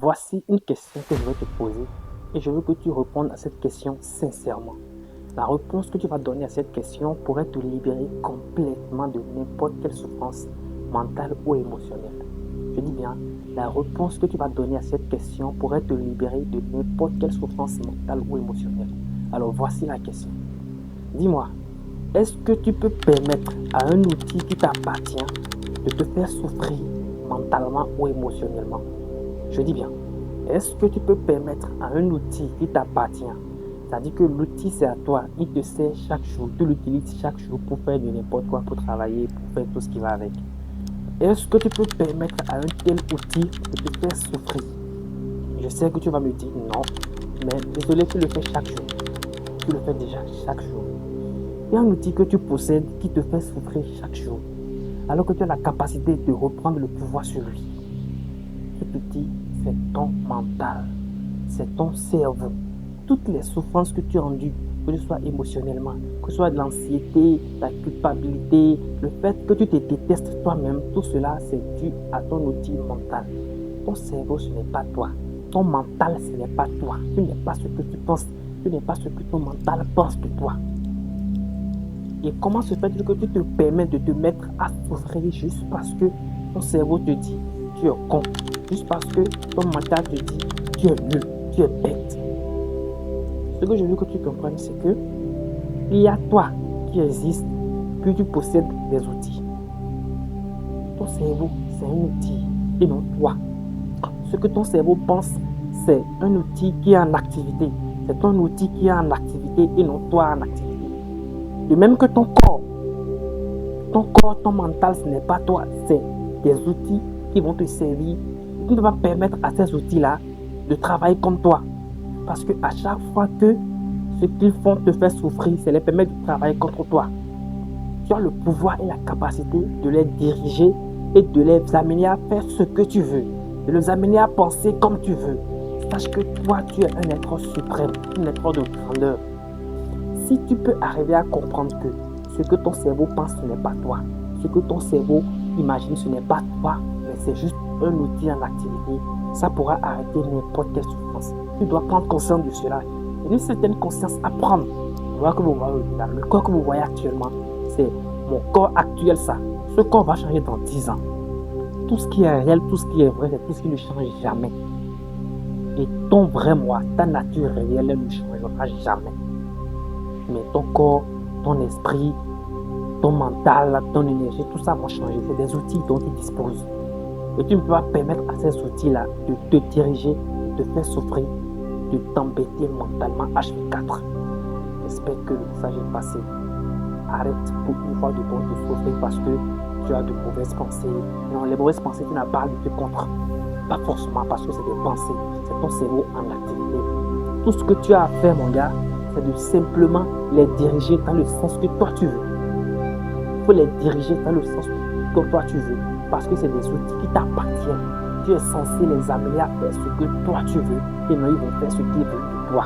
Voici une question que je vais te poser et je veux que tu répondes à cette question sincèrement. La réponse que tu vas donner à cette question pourrait te libérer complètement de n'importe quelle souffrance mentale ou émotionnelle. Je dis bien, la réponse que tu vas donner à cette question pourrait te libérer de n'importe quelle souffrance mentale ou émotionnelle. Alors voici la question. Dis-moi, est-ce que tu peux permettre à un outil qui t'appartient de te faire souffrir mentalement ou émotionnellement? Je dis bien, est-ce que tu peux permettre à un outil qui t'appartient, c'est-à-dire que l'outil c'est à toi, il te sert chaque jour, tu l'utilises chaque jour pour faire de n'importe quoi, pour travailler, pour faire tout ce qui va avec. Est-ce que tu peux permettre à un tel outil de te faire souffrir? Je sais que tu vas me dire non, mais désolé, tu le fais chaque jour. Tu le fais déjà chaque jour. Il y a un outil que tu possèdes qui te fait souffrir chaque jour, alors que tu as la capacité de reprendre le pouvoir sur lui. Cet outil, c'est ton mental, c'est ton cerveau. Toutes les souffrances que tu as endues, que ce soit émotionnellement, que ce soit de l'anxiété, la culpabilité, le fait que tu te détestes toi-même, tout cela, c'est dû à ton outil mental. Ton cerveau, ce n'est pas toi. Ton mental, ce n'est pas toi. Tu n'es pas ce que tu penses. Tu n'es pas ce que ton mental pense de toi. Et comment se fait-il que tu te permets de te mettre à souffrir juste parce que ton cerveau te dit tu es con, juste parce que ton mental te dit tu es nul, tu es bête? Ce que je veux que tu comprennes, c'est que il y a toi qui existe, puis tu possèdes des outils. Ton cerveau, c'est un outil et non toi. Ce que ton cerveau pense, c'est un outil qui est en activité. C'est ton outil qui est en activité et non toi en activité. De même que ton corps, ton mental, ce n'est pas toi, c'est des outils qui vont te servir. Tu ne peux pas permettre à ces outils-là de travailler comme toi. Parce qu'à chaque fois que ce qu'ils font te fait souffrir, c'est les permettre de travailler contre toi. Tu as le pouvoir et la capacité de les diriger et de les amener à faire ce que tu veux, de les amener à penser comme tu veux. Sache que toi, tu es un être suprême, un être de grandeur. Si tu peux arriver à comprendre que ce que ton cerveau pense, ce n'est pas toi, ce que ton cerveau imagine, ce n'est pas toi, mais c'est juste un outil en activité, ça pourra arrêter n'importe quelle souffrance. Tu dois prendre conscience de cela. Et une certaine conscience à prendre. Le corps que vous voyez actuellement, c'est mon corps actuel, ça. Ce corps va changer dans 10 ans. Tout ce qui est réel, tout ce qui est vrai, c'est tout ce qui ne change jamais. Et ton vrai moi, ta nature réelle ne changera jamais. Mais ton corps, ton esprit, ton mental, ton énergie, tout ça va changer. C'est des outils dont tu disposes. Et tu ne peux pas permettre à ces outils-là de te diriger, de te faire souffrir, de t'embêter mentalement H24. J'espère que le message est passé. Arrête pour une fois de bon de souffrir parce que tu as de mauvaises pensées. Non, les mauvaises pensées, tu n'as pas à lutter contre. Pas forcément parce que c'est des pensées. C'est ton cerveau en activité. Tout ce que tu as à faire, mon gars, c'est de simplement les diriger dans le sens que toi tu veux. Il faut les diriger dans le sens que toi tu veux. Parce que c'est des outils qui t'appartiennent. Tu es censé les amener à faire ce que toi tu veux. Et non, ils vont faire ce qu'ils veulent de toi.